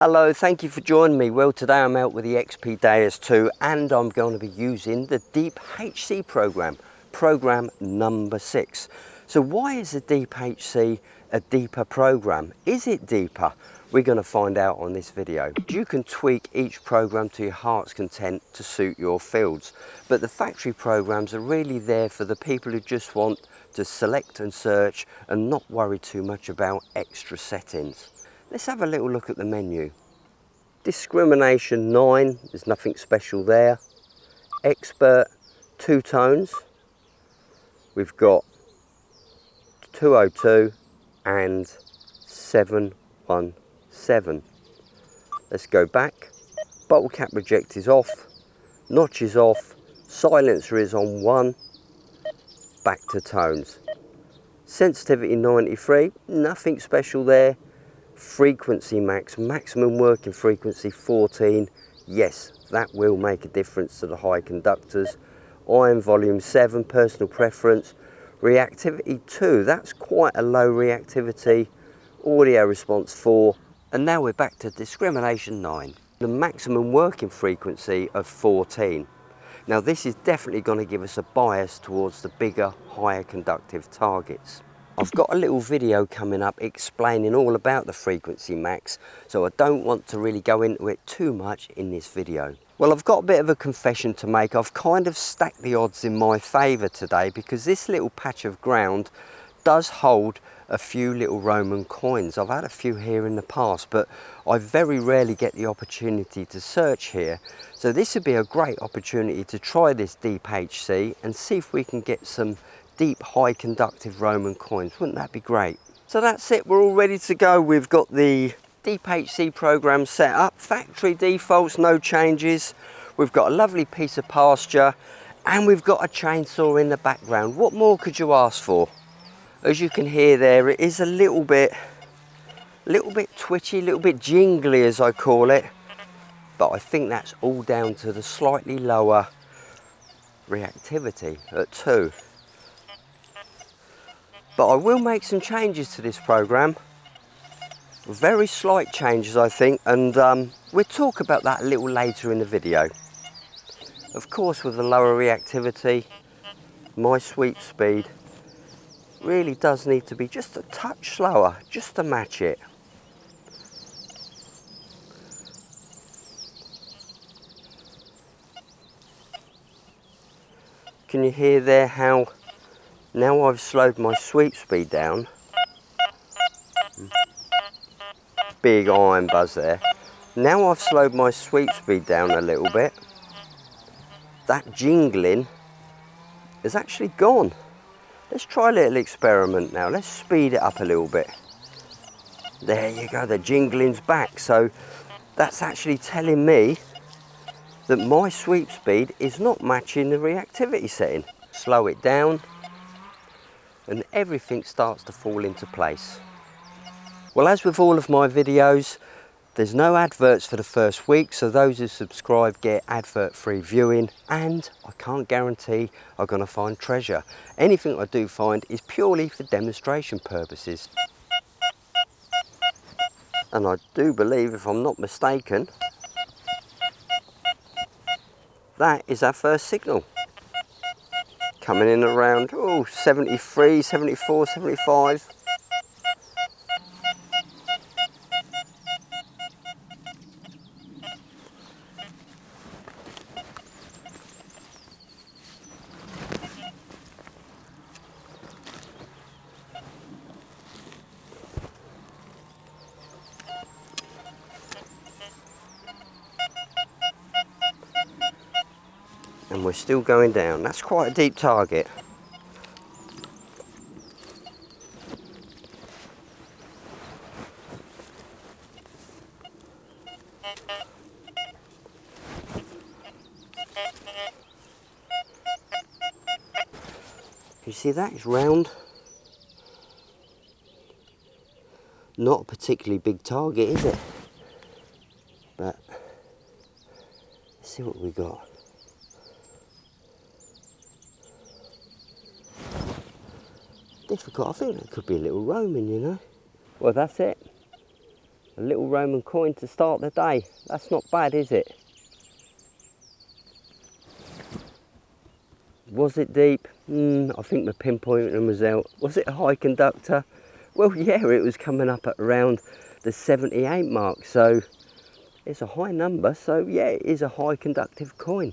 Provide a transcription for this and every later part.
Hello, thank you for joining me. Well, today I'm out with the XP Deus 2 and I'm going to be using the Deep HC program, program number 6. So why is the Deep HC a deeper program? Is it deeper? We're going to find out on this video. You can tweak each program to your heart's content to suit your fields, but the factory programs are really there for the people who just want to select and search and not worry too much about extra settings. Let's have a little look at the menu. Discrimination 9, there's nothing special there. Expert, 2 tones. We've got 202 and 717. Let's go back. Bottle cap reject is off. Notch is off. Silencer is on 1. Back to tones. Sensitivity 93, nothing special there. Frequency max, maximum working frequency 14. Yes, that will make a difference to the high conductors. Iron volume 7, personal preference. Reactivity 2, that's quite a low reactivity. Audio response 4. And now we're back to discrimination 9. The maximum working frequency of 14. Now this is definitely going to give us a bias towards the bigger, higher conductive targets. I've got a little video coming up explaining all about the frequency max, so I don't want to really go into it too much in this video. Well, I've got a bit of a confession to make. I've kind of stacked the odds in my favour today because this little patch of ground does hold a few little Roman coins. I've had a few here in the past, but I very rarely get the opportunity to search here. So this would be a great opportunity to try this Deep HC and see if we can get some deep high conductive Roman coins. Wouldn't that be great? So that's it, we're all ready to go. We've got the Deep HC program set up, factory defaults, no changes. We've got a lovely piece of pasture and we've got a chainsaw in the background. What more could you ask for? As you can hear there, it is a little bit twitchy, a little bit jingly as I call it, but I think that's all down to the slightly lower reactivity at 2. But I will make some changes to this program, very slight changes I think, and we'll talk about that a little later in the video. Of course, with the lower reactivity, my sweep speed really does need to be just a touch slower, just to match it. Can you hear there how now I've slowed my sweep speed down? Big iron buzz there. Now I've slowed my sweep speed down a little bit. That jingling is actually gone. Let's try a little experiment now. Let's speed it up a little bit. There you go, the jingling's back. So that's actually telling me that my sweep speed is not matching the reactivity setting. Slow it down and everything starts to fall into place. Well, as with all of my videos, there's no adverts for the first week, so those who subscribe get advert-free viewing, and I can't guarantee I'm going to find treasure. Anything I do find is purely for demonstration purposes. And I do believe, if I'm not mistaken, that is our first signal. Coming in around 73, 74, 75. And we're still going down. That's quite a deep target. You see that? It's round. Not a particularly big target, is it? But let's see what we got. Difficult. I think that could be a little Roman, you know. Well, that's it. A little Roman coin to start the day. That's not bad, is it? Was it deep? I think the pinpointing was out. Was it a high conductor? Well, yeah, it was coming up at around the 78 mark, so it's a high number. So yeah, it is a high conductive coin.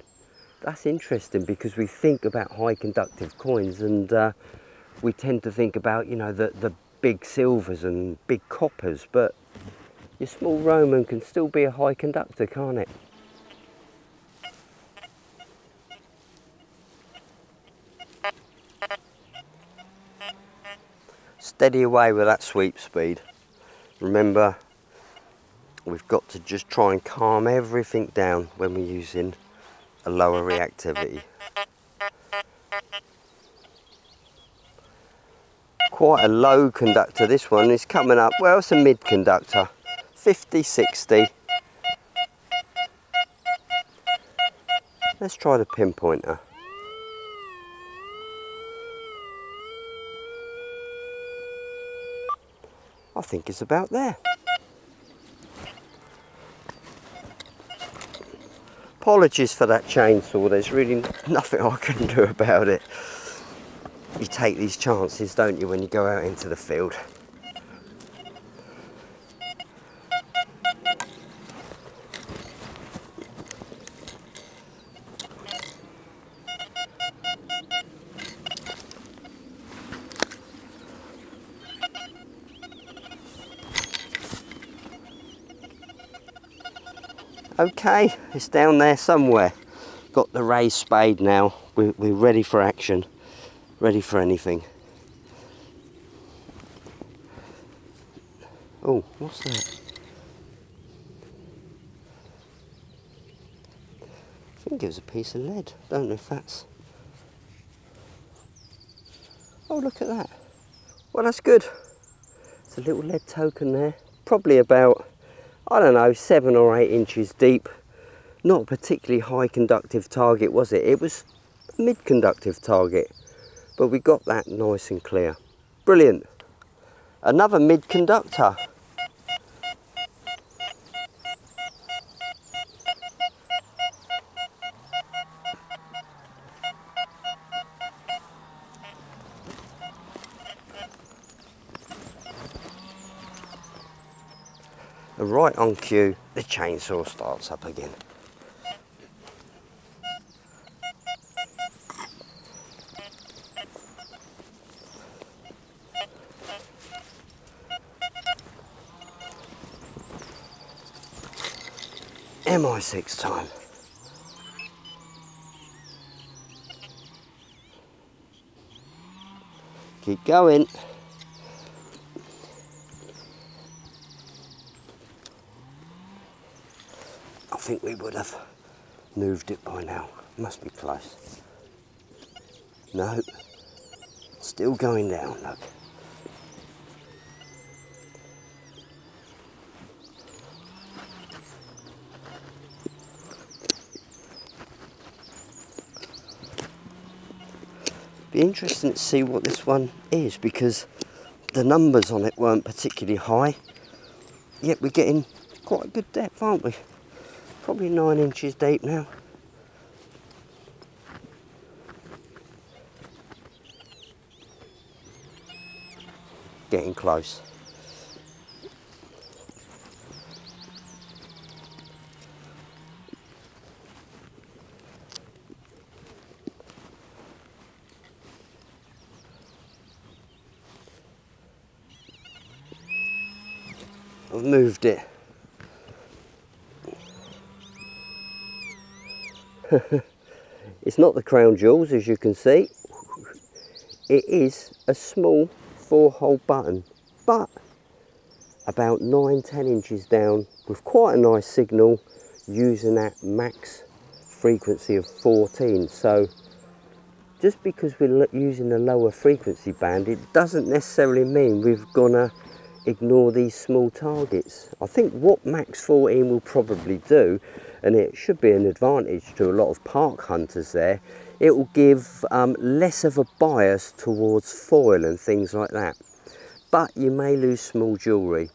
That's interesting, because we think about high conductive coins and we tend to think about, you know, the big silvers and big coppers, but your small Roman can still be a high conductor, can't it? Steady away with that sweep speed. Remember, we've got to just try and calm everything down when we're using a lower reactivity. Quite a low conductor, this one is coming up, well, it's a mid conductor, 50, 60. Let's try the pinpointer. I think it's about there. Apologies for that chainsaw, there's really nothing I can do about it. You take these chances, don't you, when you go out into the field. Okay, it's down there somewhere. Got the raised spade now. We're ready for action. Ready for anything. Oh, what's that? I think it was a piece of lead. Don't know if that's... Oh, look at that. Well, that's good. It's a little lead token there. Probably about, I don't know, 7 or 8 inches deep. Not a particularly high conductive target, was it? It was a mid conductive target, but we got that nice and clear. Brilliant. Another mid conductor. And right on cue, the chainsaw starts up again. MI6 time. Keep going. I think we would have moved it by now. Must be close. No. Still going down, look. Be interesting to see what this one is, because the numbers on it weren't particularly high, yet we're getting quite a good depth, aren't we? Probably 9 inches deep now. Getting close. I've moved it. It's not the crown jewels, as you can see. It is a small 4-hole button, but about 9-10 inches down with quite a nice signal, using that max frequency of 14. So just because we're using a lower frequency band, it doesn't necessarily mean we're gonna ignore these small targets. I think what max 14 will probably do, and it should be an advantage to a lot of park hunters there, it will give less of a bias towards foil and things like that. But you may lose small jewellery.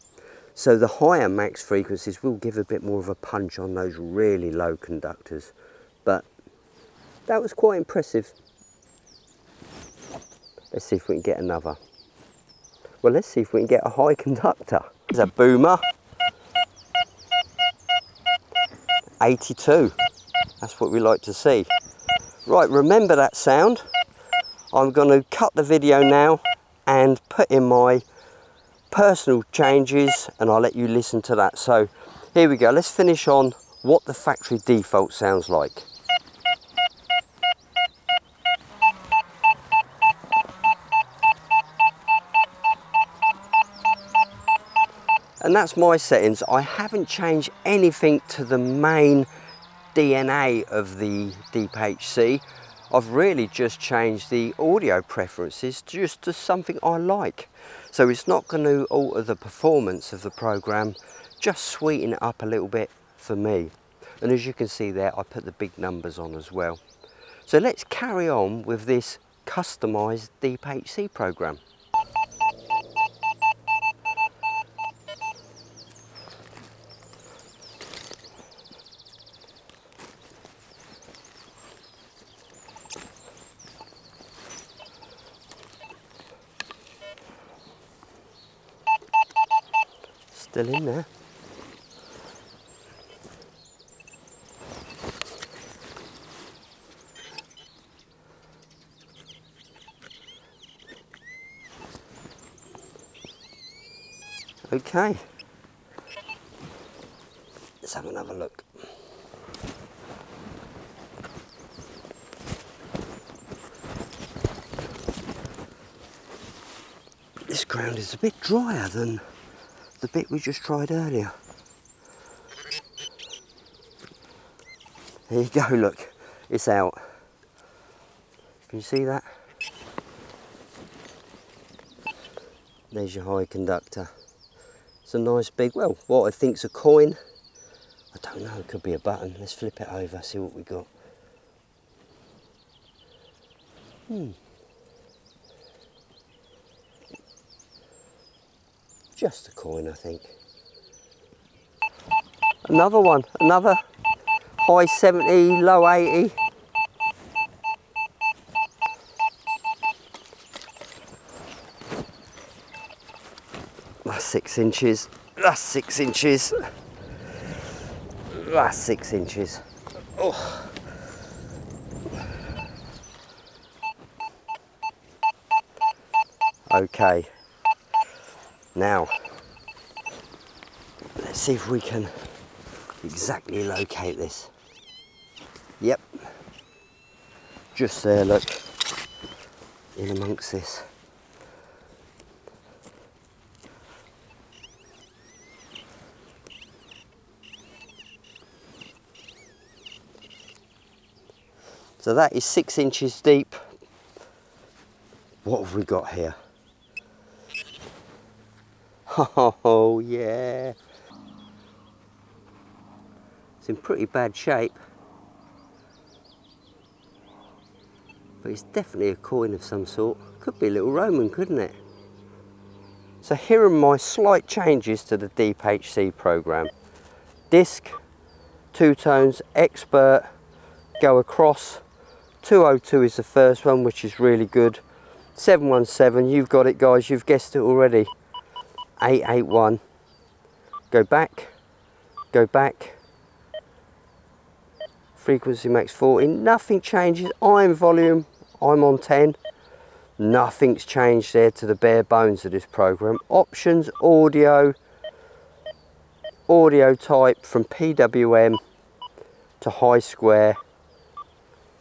So the higher max frequencies will give a bit more of a punch on those really low conductors. But that was quite impressive. Let's see if we can get another. Well, let's see if we can get a high conductor. There's a boomer. 82. That's what we like to see. Right, remember that sound. I'm going to cut the video now and put in my personal changes, and I'll let you listen to that. So here we go. Let's finish on what the factory default sounds like. And that's my settings. I haven't changed anything to the main DNA of the DeepHC. I've really just changed the audio preferences just to something I like. So it's not going to alter the performance of the program, just sweeten it up a little bit for me. And as you can see there, I put the big numbers on as well. So let's carry on with this customized DeepHC program. Still in there. Okay, let's have another look. This ground is a bit drier than the bit we just tried earlier. There you go, look, it's out. Can you see that? There's your high conductor. It's a nice big, well, what I think's a coin. I don't know, it could be a button. Let's flip it over, see what we got. Just a coin, I think. Another one, another high 70, low 80. That's 6 inches. That's 6 inches. That's 6 inches. Oh. Okay. Now, let's see if we can exactly locate this. Yep. Just there, look. In amongst this. So that is 6 inches deep. What have we got here? Oh yeah. It's in pretty bad shape. But it's definitely a coin of some sort. Could be a little Roman, couldn't it? So here are my slight changes to the DeepHC program. Disc, 2 tones, expert, go across. 202 is the first one, which is really good. 717, you've got it guys, you've guessed it already. 881, go back, go back. Frequency max 40, nothing changes. I'm volume, I'm on 10. Nothing's changed there to the bare bones of this program. Options, audio, audio type from PWM to high square.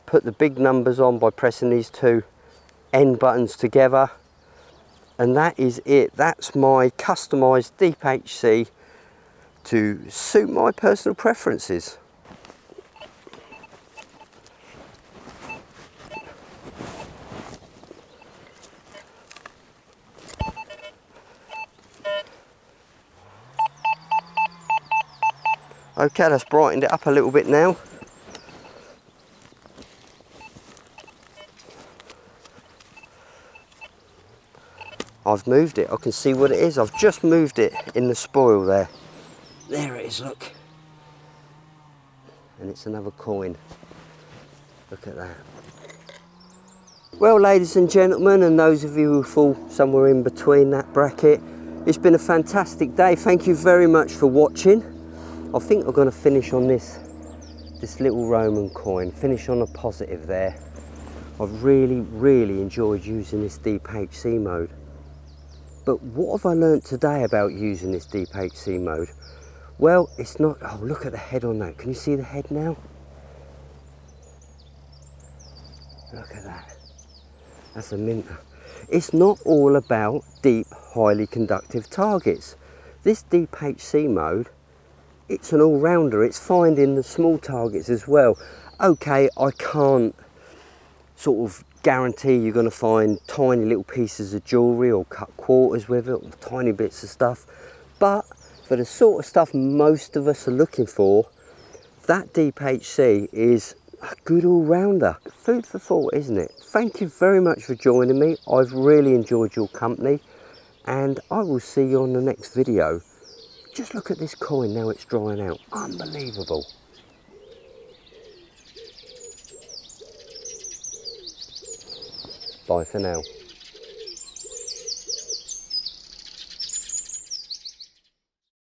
Put the big numbers on by pressing these 2 end buttons together, and that is it. That's my customized DeepHC to suit my personal preferences. Okay, that's brightened it up a little bit now. I've moved it. I can see what it is. I've just moved it in the spoil there. There it is, look. And it's another coin. Look at that. Well, ladies and gentlemen, and those of you who fall somewhere in between that bracket, it's been a fantastic day. Thank you very much for watching. I think I'm going to finish on this little Roman coin, finish on a positive there. I've really enjoyed using this Deep HC mode. But what have I learnt today about using this Deep HC mode? Well, it's not, oh, look at the head on that. Can you see the head now? Look at that. That's a minter. It's not all about deep, highly conductive targets. This Deep HC mode, it's an all-rounder. It's finding the small targets as well. Okay, I can't sort of guarantee you're going to find tiny little pieces of jewellery or cut quarters with it, or tiny bits of stuff, but for the sort of stuff most of us are looking for, that Deep HC is a good all-rounder. Food for thought, isn't it? Thank you very much for joining me. I've really enjoyed your company, and I will see you on the next video. Just look at this coin now it's drying out. Unbelievable. Bye for now.